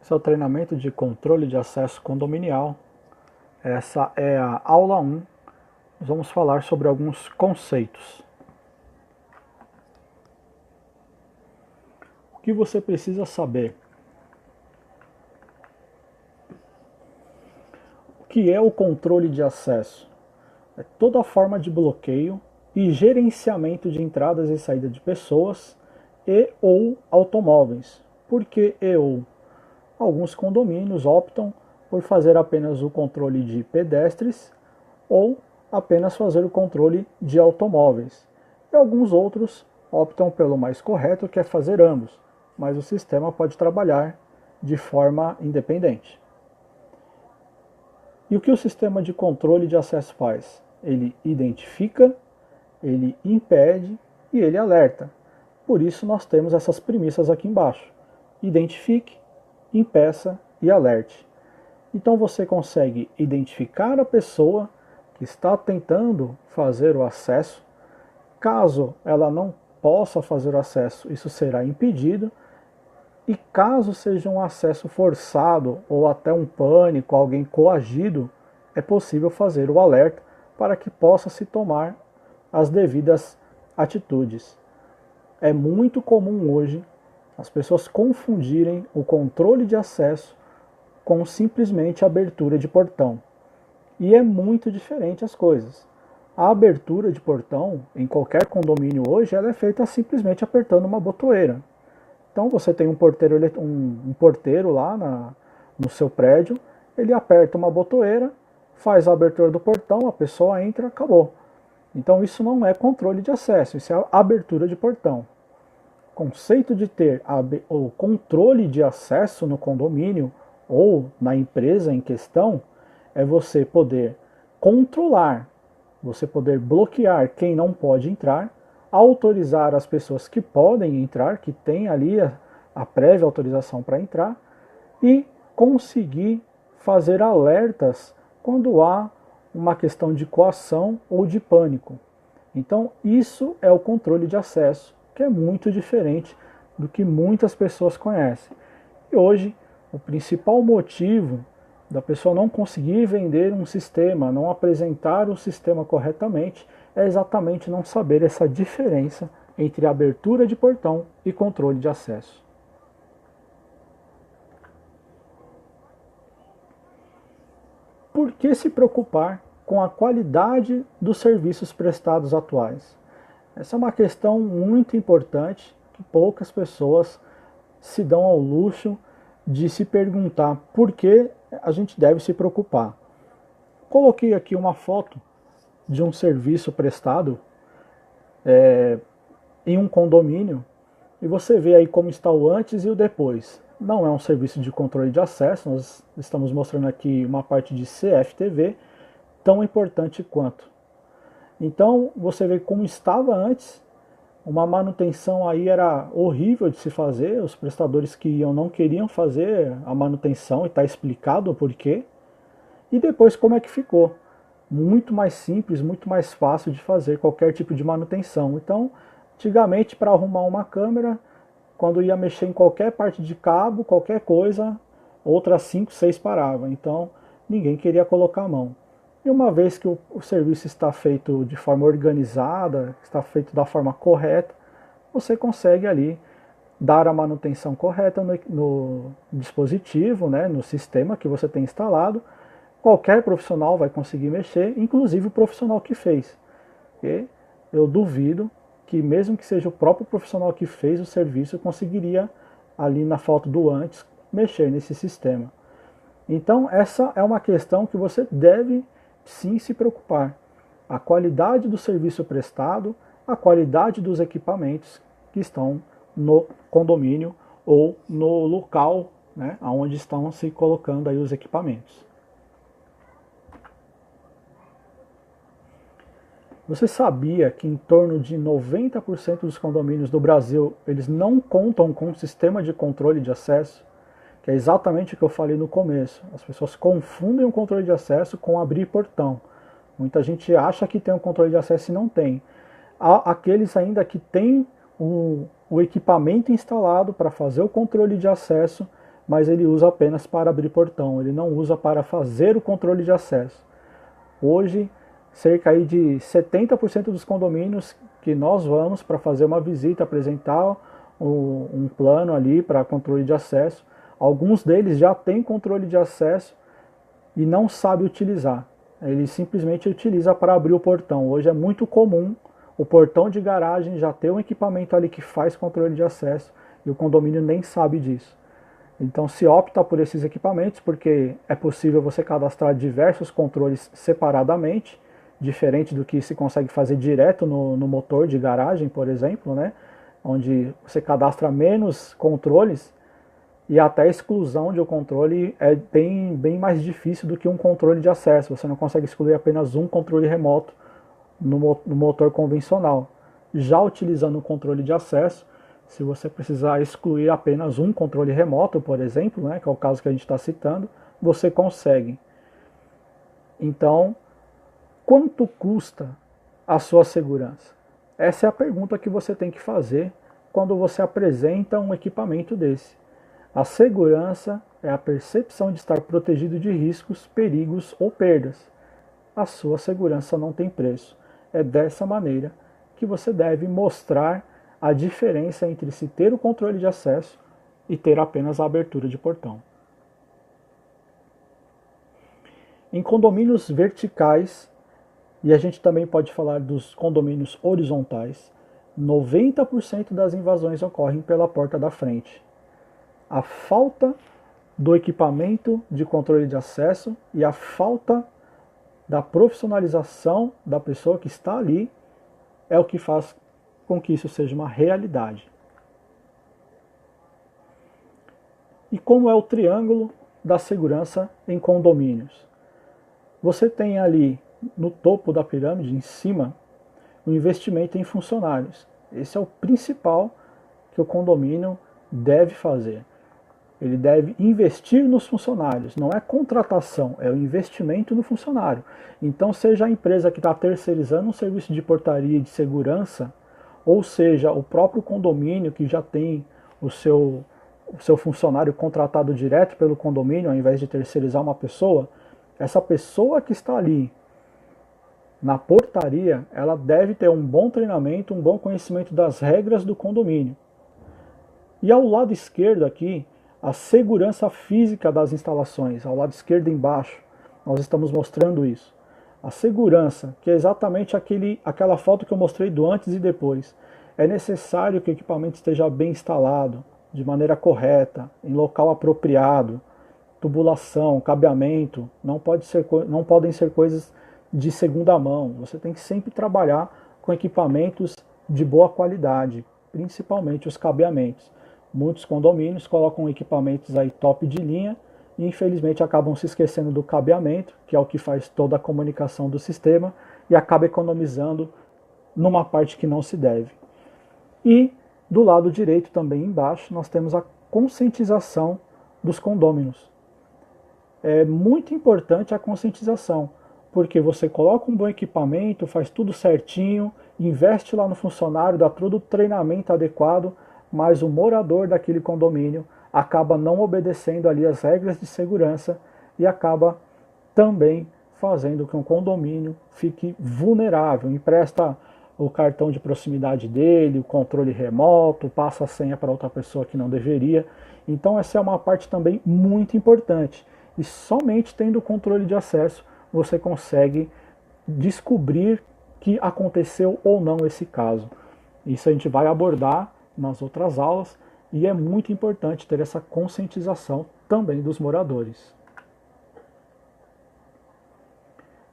Esse é o treinamento de controle de acesso condominial. Essa é a aula 1. Nós vamos falar sobre alguns conceitos. O que você precisa saber? O que é o controle de acesso? É toda forma de bloqueio e gerenciamento de entradas e saídas de pessoas e ou automóveis. Por que e ou? Alguns condomínios optam por fazer apenas o controle de pedestres ou apenas fazer o controle de automóveis. E alguns outros optam pelo mais correto, que é fazer ambos, mas o sistema pode trabalhar de forma independente. E o que o sistema de controle de acesso faz? Ele identifica, ele impede e ele alerta. Por isso nós temos essas premissas aqui embaixo. Identifique, impeça e alerte. Então você consegue identificar a pessoa que está tentando fazer o acesso. Caso ela não possa fazer o acesso, isso será impedido. E caso seja um acesso forçado ou até um pânico, alguém coagido, é possível fazer o alerta para que possa se tomar as devidas atitudes. É muito comum hoje as pessoas confundirem o controle de acesso com simplesmente a abertura de portão. E é muito diferente as coisas. A abertura de portão em qualquer condomínio hoje ela é feita simplesmente apertando uma botoeira. Então você tem um porteiro lá no seu prédio, ele aperta uma botoeira, faz a abertura do portão, a pessoa entra, acabou. Então isso não é controle de acesso, isso é abertura de portão. O conceito de ter o controle de acesso no condomínio ou na empresa em questão é você poder controlar, você poder bloquear quem não pode entrar, autorizar as pessoas que podem entrar, que têm ali a prévia autorização para entrar, e conseguir fazer alertas quando há uma questão de coação ou de pânico. Então isso é o controle de acesso, que é muito diferente do que muitas pessoas conhecem. E hoje, o principal motivo da pessoa não conseguir vender um sistema, não apresentar o sistema corretamente, é exatamente não saber essa diferença entre abertura de portão e controle de acesso. Por que se preocupar com a qualidade dos serviços prestados atuais? Essa é uma questão muito importante que poucas pessoas se dão ao luxo de se perguntar por que a gente deve se preocupar. Coloquei aqui uma foto de um serviço prestado em um condomínio e você vê aí como está o antes e o depois. Não é um serviço de controle de acesso, nós estamos mostrando aqui uma parte de CFTV, tão importante quanto. Então você vê como estava antes, uma manutenção aí era horrível de se fazer, os prestadores que iam não queriam fazer a manutenção e está explicado o porquê. E depois como é que ficou? Muito mais simples, muito mais fácil de fazer qualquer tipo de manutenção. Então, antigamente para arrumar uma câmera, quando ia mexer em qualquer parte de cabo, qualquer coisa, outras 5, 6 paravam. Então, ninguém queria colocar a mão. E uma vez que o serviço está feito de forma organizada, está feito da forma correta, você consegue ali dar a manutenção correta no dispositivo, né, no sistema que você tem instalado. Qualquer profissional vai conseguir mexer, inclusive o profissional que fez. E eu duvido que mesmo que seja o próprio profissional que fez o serviço, conseguiria ali na foto do antes mexer nesse sistema. Então essa é uma questão que você deve sim se preocupar. A qualidade do serviço prestado, a qualidade dos equipamentos que estão no condomínio ou no local, né, onde estão se colocando aí os equipamentos. Você sabia que em torno de 90% dos condomínios do Brasil eles não contam com um sistema de controle de acesso? Que é exatamente o que eu falei no começo. As pessoas confundem o controle de acesso com abrir portão. Muita gente acha que tem um controle de acesso e não tem. Há aqueles ainda que têm o equipamento instalado para fazer o controle de acesso, mas ele usa apenas para abrir portão, ele não usa para fazer o controle de acesso. Hoje, cerca aí de 70% dos condomínios que nós vamos para fazer uma visita, apresentar um plano ali para controle de acesso, alguns deles já têm controle de acesso e não sabe utilizar. Ele simplesmente utiliza para abrir o portão. Hoje é muito comum o portão de garagem já ter um equipamento ali que faz controle de acesso e o condomínio nem sabe disso. Então se opta por esses equipamentos porque é possível você cadastrar diversos controles separadamente, diferente do que se consegue fazer direto no motor de garagem, por exemplo, né? Onde você cadastra menos controles e até a exclusão de um controle é bem mais difícil do que um controle de acesso. Você não consegue excluir apenas um controle remoto no motor convencional. Já utilizando o controle de acesso, se você precisar excluir apenas um controle remoto, por exemplo, né, que é o caso que a gente está citando, você consegue. Então, quanto custa a sua segurança? Essa é a pergunta que você tem que fazer quando você apresenta um equipamento desse. A segurança é a percepção de estar protegido de riscos, perigos ou perdas. A sua segurança não tem preço. É dessa maneira que você deve mostrar a diferença entre se ter o controle de acesso e ter apenas a abertura de portão. Em condomínios verticais, e a gente também pode falar dos condomínios horizontais, 90% das invasões ocorrem pela porta da frente. A falta do equipamento de controle de acesso e a falta da profissionalização da pessoa que está ali é o que faz com que isso seja uma realidade. E como é o triângulo da segurança em condomínios? Você tem ali no topo da pirâmide, em cima, o investimento em funcionários. Esse é o principal que o condomínio deve fazer. Ele deve investir nos funcionários, não é contratação, é o investimento no funcionário. Então, seja a empresa que está terceirizando um serviço de portaria e de segurança, ou seja, o próprio condomínio que já tem o seu funcionário contratado direto pelo condomínio, ao invés de terceirizar uma pessoa, essa pessoa que está ali na portaria, ela deve ter um bom treinamento, um bom conhecimento das regras do condomínio. E ao lado esquerdo aqui, a segurança física das instalações, ao lado esquerdo embaixo, nós estamos mostrando isso. A segurança, que é exatamente aquela foto que eu mostrei do antes e depois. É necessário que o equipamento esteja bem instalado, de maneira correta, em local apropriado, tubulação, cabeamento, não podem ser coisas de segunda mão. Você tem que sempre trabalhar com equipamentos de boa qualidade, principalmente os cabeamentos. Muitos condomínios colocam equipamentos aí top de linha e infelizmente acabam se esquecendo do cabeamento, que é o que faz toda a comunicação do sistema, e acaba economizando numa parte que não se deve. E do lado direito também embaixo nós temos a conscientização dos condôminos. É muito importante a conscientização, porque você coloca um bom equipamento, faz tudo certinho, investe lá no funcionário, dá todo o treinamento adequado, mas o morador daquele condomínio acaba não obedecendo ali as regras de segurança e acaba também fazendo com que um condomínio fique vulnerável, empresta o cartão de proximidade dele, o controle remoto, passa a senha para outra pessoa que não deveria. Então essa é uma parte também muito importante. E somente tendo o controle de acesso você consegue descobrir que aconteceu ou não esse caso. Isso a gente vai abordar nas outras aulas e é muito importante ter essa conscientização também dos moradores.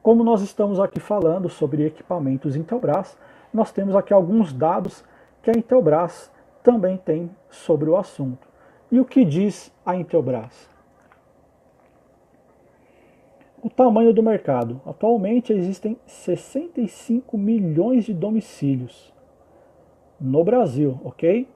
Como nós estamos aqui falando sobre equipamentos Intelbras, nós temos aqui alguns dados que a Intelbras também tem sobre o assunto. E o que diz a Intelbras? O tamanho do mercado. Atualmente existem 65 milhões de domicílios no Brasil, ok?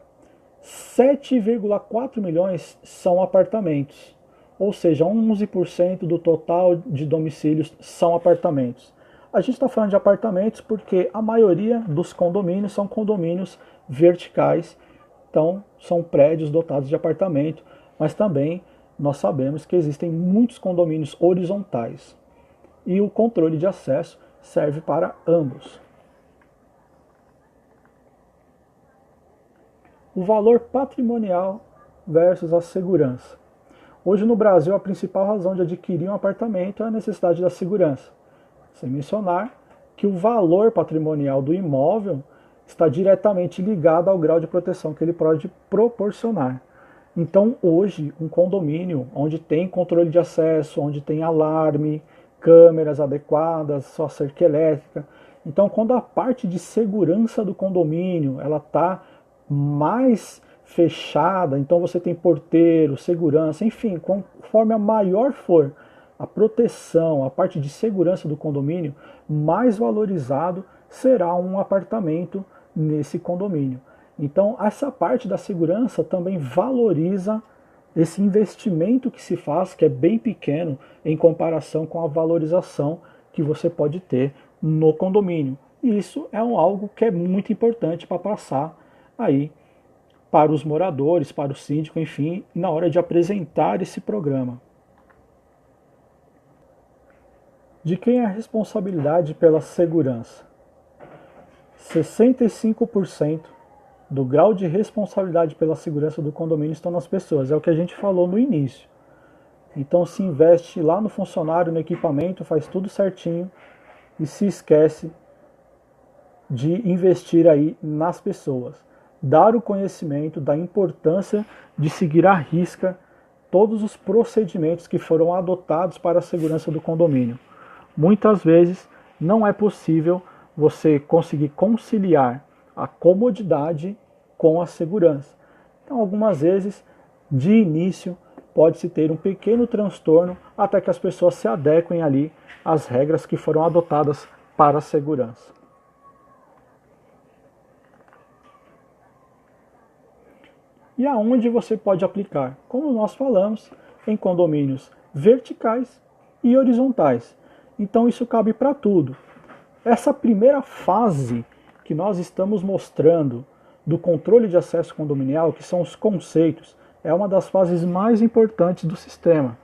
7,4 milhões são apartamentos, ou seja, 11% do total de domicílios são apartamentos. A gente está falando de apartamentos porque a maioria dos condomínios são condomínios verticais, então são prédios dotados de apartamento. mas também nós sabemos que existem muitos condomínios horizontais e o controle de acesso serve para ambos. O valor patrimonial versus a segurança. Hoje no Brasil, a principal razão de adquirir um apartamento é a necessidade da segurança. Sem mencionar que o valor patrimonial do imóvel está diretamente ligado ao grau de proteção que ele pode proporcionar. Então, hoje, um condomínio onde tem controle de acesso, onde tem alarme, câmeras adequadas, só cerca elétrica. Então, quando a parte de segurança do condomínio ela está mais fechada, então você tem porteiro, segurança, enfim, conforme a maior for a proteção, a parte de segurança do condomínio, mais valorizado será um apartamento nesse condomínio. Então, essa parte da segurança também valoriza esse investimento que se faz, que é bem pequeno em comparação com a valorização que você pode ter no condomínio. E isso é algo que é muito importante para passar aí para os moradores, para o síndico, enfim, na hora de apresentar esse programa. De quem é a responsabilidade pela segurança? 65% do grau de responsabilidade pela segurança do condomínio estão nas pessoas. É o que a gente falou no início. Então se investe lá no funcionário, no equipamento, faz tudo certinho e se esquece de investir aí nas pessoas. Dar o conhecimento da importância de seguir à risca todos os procedimentos que foram adotados para a segurança do condomínio. Muitas vezes não é possível você conseguir conciliar a comodidade com a segurança. Então, algumas vezes, de início, pode-se ter um pequeno transtorno até que as pessoas se adequem ali às regras que foram adotadas para a segurança. E aonde você pode aplicar? Como nós falamos, em condomínios verticais e horizontais. Então isso cabe para tudo. Essa primeira fase que nós estamos mostrando do controle de acesso condominial, que são os conceitos, é uma das fases mais importantes do sistema.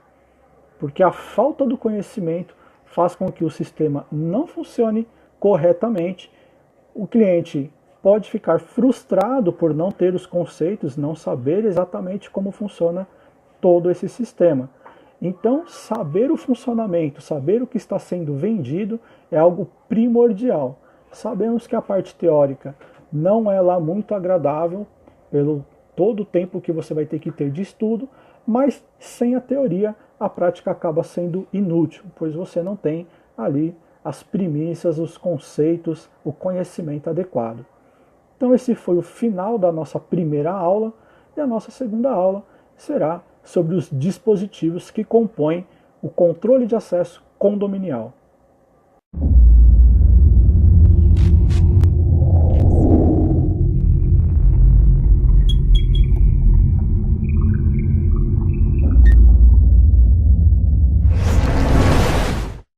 Porque a falta do conhecimento faz com que o sistema não funcione corretamente. O cliente pode ficar frustrado por não ter os conceitos, não saber exatamente como funciona todo esse sistema. Então, saber o funcionamento, saber o que está sendo vendido é algo primordial. Sabemos que a parte teórica não é lá muito agradável, pelo todo o tempo que você vai ter que ter de estudo, mas sem a teoria, a prática acaba sendo inútil, pois você não tem ali as premissas, os conceitos, o conhecimento adequado. Então esse foi o final da nossa primeira aula, e a nossa segunda aula será sobre os dispositivos que compõem o controle de acesso condominial.